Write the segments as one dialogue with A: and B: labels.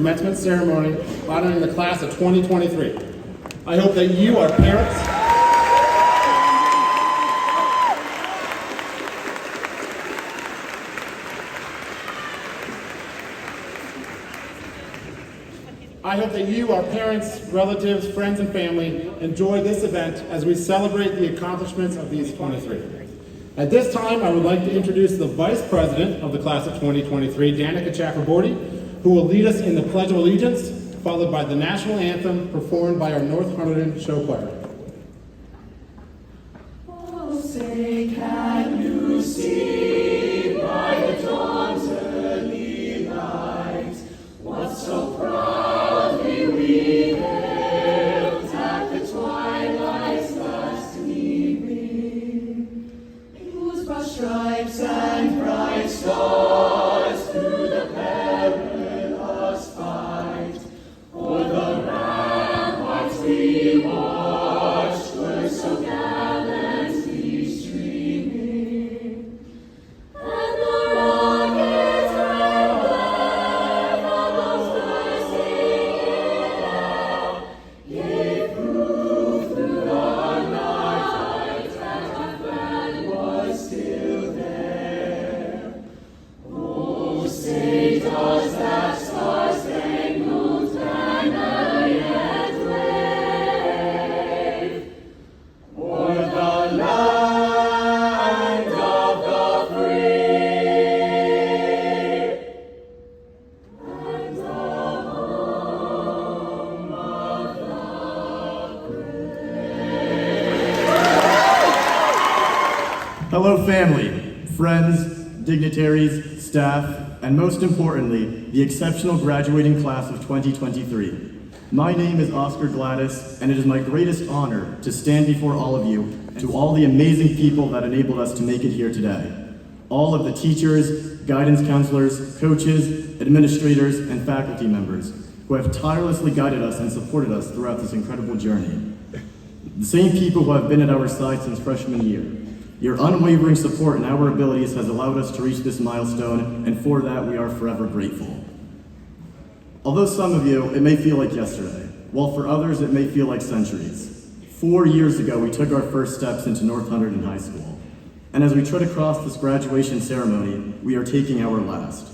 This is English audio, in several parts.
A: commencement ceremony honoring the class of 2023. I hope that you, our parents, relatives, friends, and family enjoy this event as we celebrate the accomplishments of these 23. At this time, I would like to introduce the Vice President of the Class of 2023, Danica Chakraborty, who will lead us in the Pledge of Allegiance, followed by the National Anthem performed by our North Hunterdon Show Choir.
B: Oh, say, can you see by the dawn's early light what so proudly we hailed at the twilight's last gleaming, whose broad stripes and bright stars through the perilous fight o'er the ramparts we watched were so gallantly streaming, and the rockets ran back on those bursting in air, gave proof through the night that our friend was still there. Oh, say does that star-spangled banner yet wave o'er the land of the free and the home of the brave?
C: Hello, family, friends, dignitaries, staff, and most importantly, the exceptional graduating class of 2023. My name is Oscar Gladys, and it is my greatest honor to stand before all of you and to all the amazing people that enabled us to make it here today. All of the teachers, guidance counselors, coaches, administrators, and faculty members who have tirelessly guided us and supported us throughout this incredible journey. The same people who have been at our side since freshman year. Your unwavering support in our abilities has allowed us to reach this milestone, and for that we are forever grateful. Although some of you, it may feel like yesterday, while for others it may feel like centuries. 4 years ago, we took our first steps into North Hunterdon High School. And as we tread across this graduation ceremony, we are taking our last.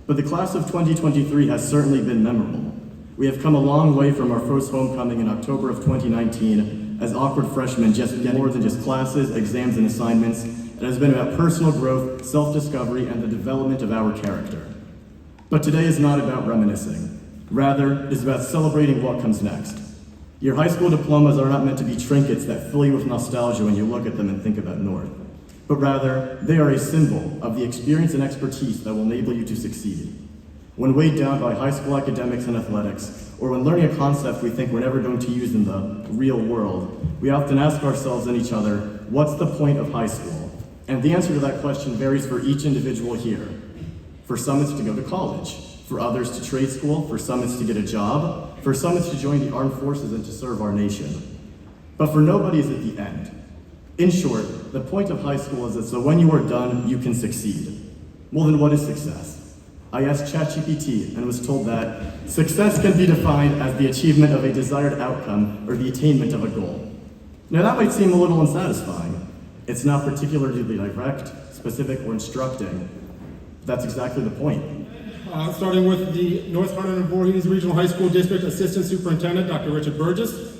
C: But the class of 2023 has certainly been memorable. We have come a long way from our first homecoming in October of 2019 as awkward freshmen, just more than just classes, exams, and assignments. It has been about personal growth, self-discovery, and the development of our character. But today is not about reminiscing. Rather, it is about celebrating what comes next. Your high school diplomas are not meant to be trinkets that fill you with nostalgia when you look at them and think about North. But rather, they are a symbol of the experience and expertise that will enable you to succeed. When weighed down by high school academics and athletics, or when learning a concept we think we're never going to use in the real world, we often ask ourselves and each other, what's the point of high school? And the answer to that question varies for each individual here. For some, it's to go to college. For others, to trade school. For some, it's to get a job. For some, it's to join the armed forces and to serve our nation. But for nobody, it's at the end. In short, the point of high school is that so when you are done, you can succeed. Well, then what is success? I asked ChatGPT and was told that success can be defined as the achievement of a desired outcome or the attainment of a goal. Now that might seem a little unsatisfying. It's not particularly direct, specific, or instructing. That's exactly the point.
A: Starting with the North Hunterdon Voorhees Regional High School District Assistant Superintendent, Dr. Richard Burgess.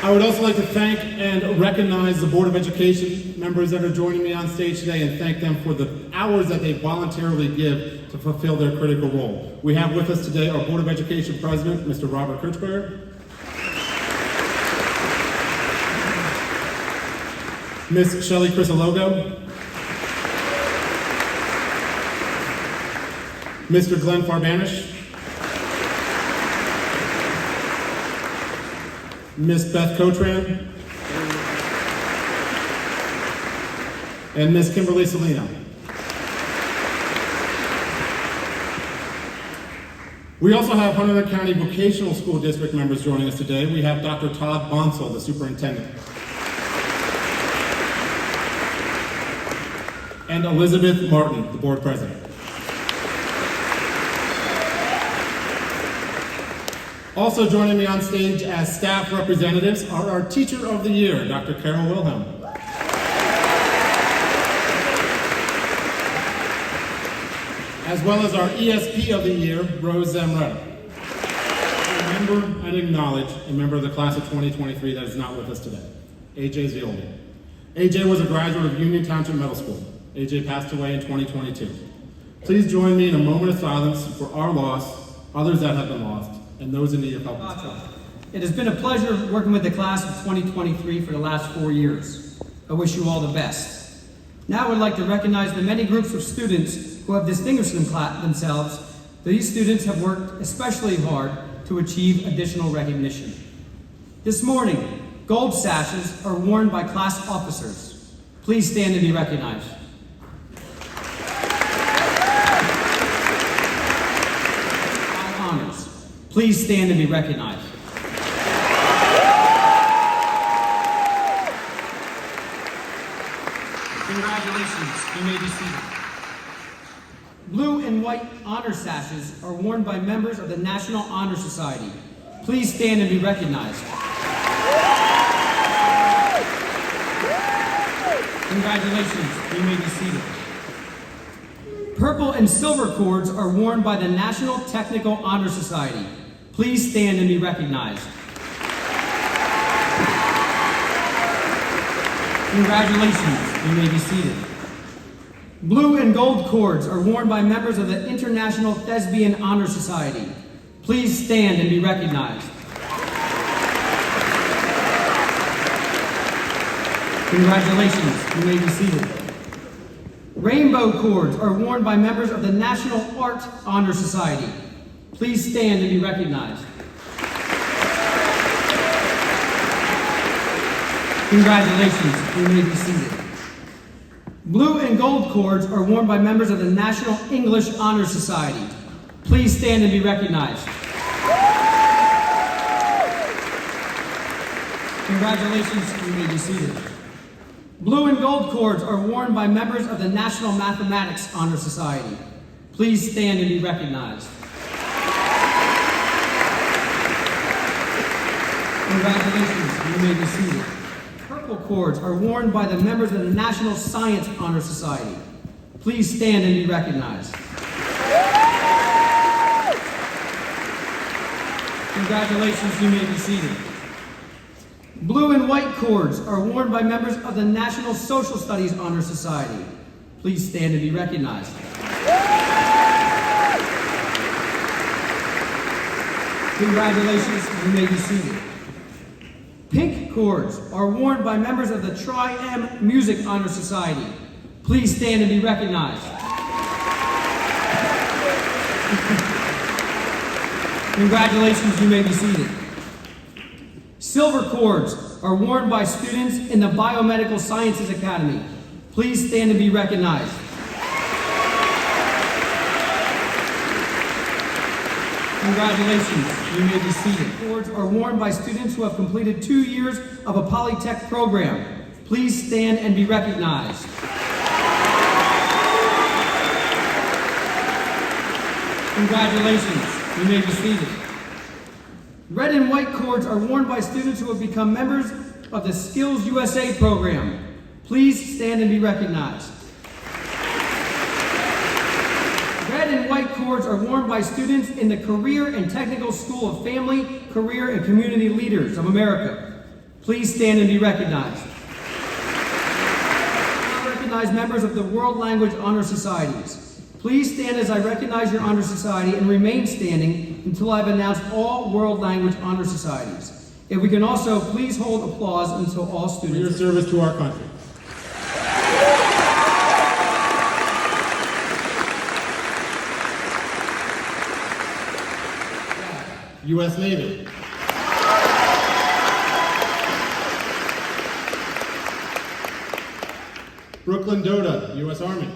A: I would also like to thank and recognize the Board of Education members that are joining me on stage today and thank them for the hours that they voluntarily give to fulfill their critical role. We have with us today our Board of Education President, Mr. Robert Kirchberger, Ms. Shelley Crisologo, Mr. Glenn Farbanish, Ms. Beth Cotran, and Ms. Kimberly Salino. We also have Hunterdon County Vocational School District members joining us today. We have Dr. Todd Bonsall, the superintendent. and Elizabeth Martin, the board president. Also joining me on stage as staff representatives are our Teacher of the Year, Dr. Carol Wilhelm. As well as our ESP of the Year, Rose Zamretta. Remember and acknowledge a member of the class of 2023 that is not with us today, AJ Zioli. AJ was a graduate of Union Township Middle School. AJ passed away in 2022. Please join me in a moment of silence for our loss, others that have been lost, and those in need of help.
D: It has been a pleasure working with the class of 2023 for the last 4 years. I wish you all the best. Now I would like to recognize the many groups of students who have distinguished themselves. These students have worked especially hard to achieve additional recognition. This morning, gold sashes are worn by class officers. Please stand and be recognized. High honors. Please stand and be recognized. Congratulations, you may be seated. Blue and white honor sashes are worn by members of the National Honor Society. Please stand and be recognized. Congratulations, you may be seated. Purple and silver cords are worn by the National Technical Honor Society. Please stand and be recognized. Congratulations, you may be seated. Blue and gold cords are worn by members of the International Thespian Honor Society. Please stand and be recognized. Congratulations, you may be seated. Rainbow cords are worn by members of the National Art Honor Society. Please stand and be recognized. Congratulations, you may be seated. Blue and gold cords are worn by members of the National English Honor Society. Please stand and be recognized. Congratulations, you may be seated. Blue and gold cords are worn by members of the National Mathematics Honor Society. Please stand and be recognized. Congratulations, you may be seated. Purple cords are worn by the members of the National Science Honor Society. Please stand and be recognized. Congratulations, you may be seated. Blue and white cords are worn by members of the National Social Studies Honor Society. Please stand and be recognized. Congratulations, you may be seated. Pink cords are worn by members of the Tri-M Music Honor Society. Please stand and be recognized. Congratulations, you may be seated. Silver cords are worn by students in the Biomedical Sciences Academy. Please stand and be recognized. Congratulations, you may be seated. Cords are worn by students who have completed 2 years of a Polytech program. Please stand and be recognized. Congratulations, you may be seated. Red and white cords are worn by students who have become members of the Skills USA program. Please stand and be recognized. Red and white cords are worn by students in the Career and Technical School of Family, Career, and Community Leaders of America. Please stand and be recognized. I recognize members of the World Language Honor Societies. Please stand as I recognize your honor society and remain standing until I've announced all World Language Honor Societies. If we can also please hold applause until all students.
A: For your service to our country. U.S. Navy. Brooklyn Doda, U.S. Army.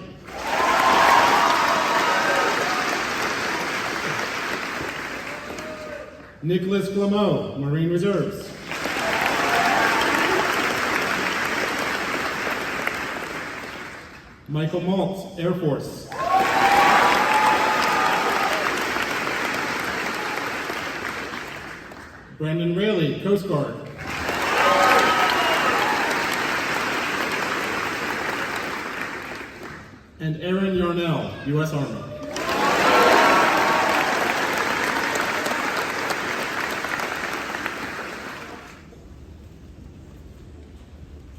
A: Nicholas Flameau, Marine Reserves. Michael Maltz, Air Force. Brendan Rayleigh, Coast Guard. And Aaron Yarnell, U.S. Army.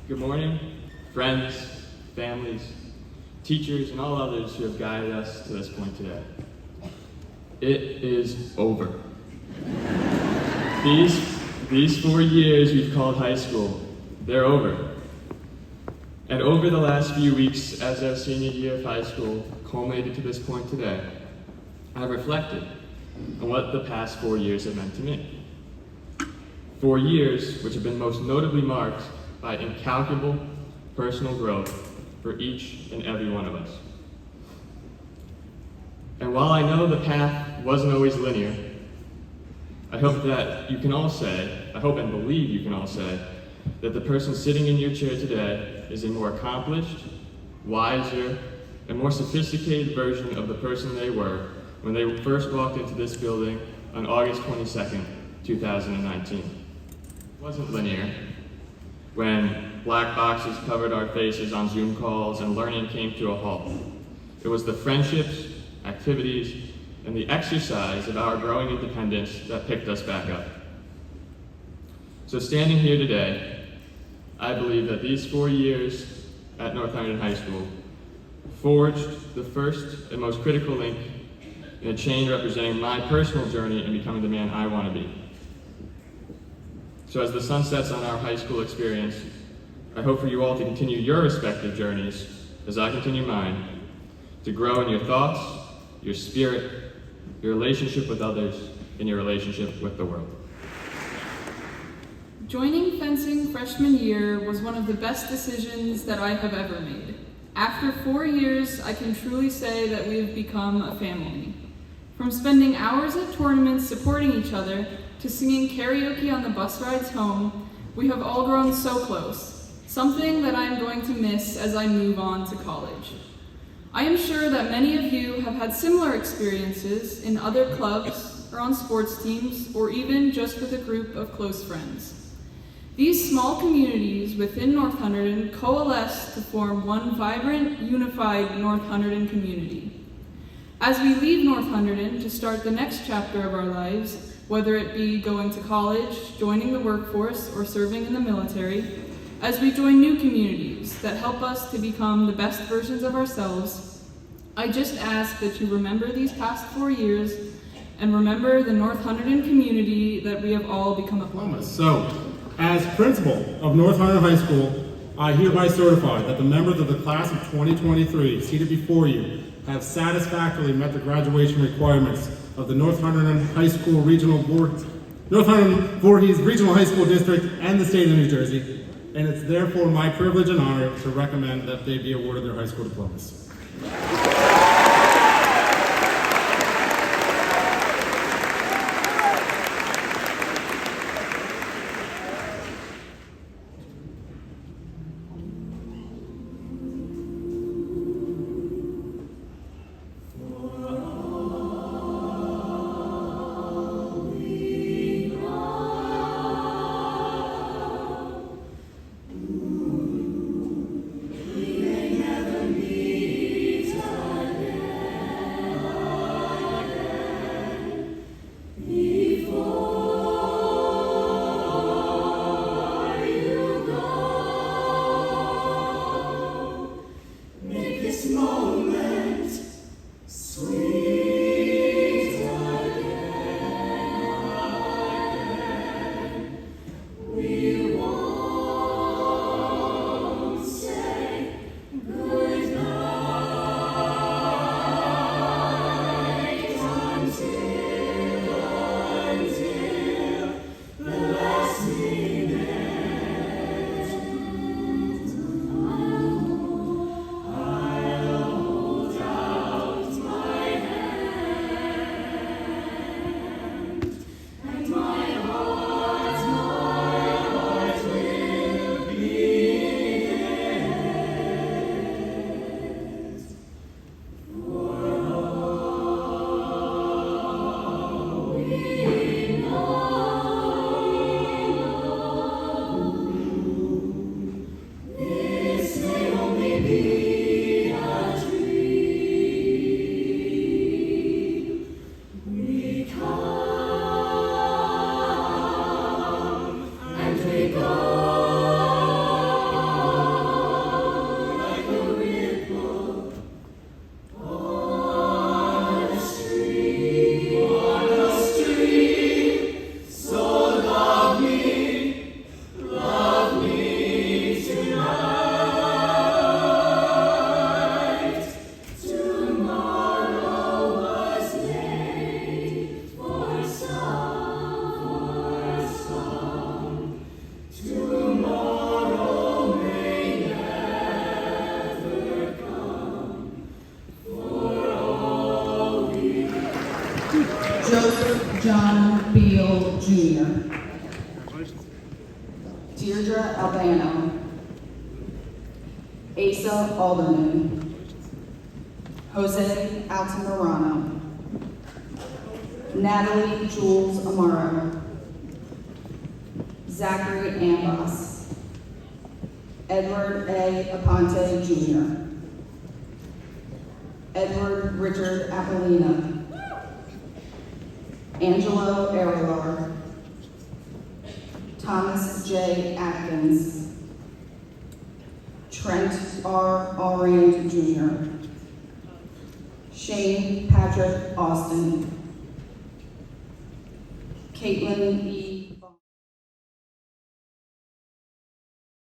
E: Good morning, friends, families, teachers, and all others who have guided us to this point today. It is over. These 4 years we've called high school, they're over. And over the last few weeks, as our senior year of high school culminated to this point today, I've reflected on what the past 4 years have meant to me. 4 years which have been most notably marked by incalculable personal growth for each and every one of us. And while I know the path wasn't always linear, I hope that you can all say, I hope and believe you can all say, that the person sitting in your chair today is a more accomplished, wiser, and more sophisticated version of the person they were when they first walked into this building on August 22nd, 2019. It wasn't linear. When black boxes covered our faces on Zoom calls and learning came to a halt. It was the friendships, activities, and the exercise of our growing independence that picked us back up. So standing here today, I believe that these 4 years at North Hunterdon High School forged the first and most critical link in a chain representing my personal journey in becoming the man I want to be. So as the sun sets on our high school experience, I hope for you all to continue your respective journeys as I continue mine, to grow in your thoughts, your spirit, your relationship with others, and your relationship with the world.
F: Joining fencing freshman year was one of the best decisions that I have ever made. After 4 years, I can truly say that we have become a family. From spending hours at tournaments supporting each other to singing karaoke on the bus rides home, we have all grown so close, something that I am going to miss as I move on to college. I am sure that many of you have had similar experiences in other clubs or on sports teams or even just with a group of close friends. These small communities within North Hunterdon coalesce to form one vibrant, unified North Hunterdon community. As we leave North Hunterdon to start the next chapter of our lives, whether it be going to college, joining the workforce, or serving in the military, as we join new communities that help us to become the best versions of ourselves, I just ask that you remember these past 4 years and remember the North Hunterdon community that we have all become a part of.
A: So, as principal of North Hunterdon High School, I hereby certify that the members of the class of 2023 seated before you have satisfactorily met the graduation requirements of the North Hunterdon High School Regional Board, North Hunterdon Voorhees Regional High School District, and the state of New Jersey, and it's therefore my privilege and honor to recommend that they be awarded their high school diplomas.
B: be a dream. We come and we go like a ripple on a stream. So love me tonight. Tomorrow was made for song. Tomorrow may never come. For all we
G: Joseph John Beal Jr. Deirdre Albano. Asa Alderman. Jose Altamirano. Natalie Jules Amaro. Zachary Ambos. Edward A. Aponte Jr. Edward Richard Apollina. Angelo Aguilar. Thomas J. Atkins. Trent R. Allrand Jr. Shane Patrick Austin. Caitlin E.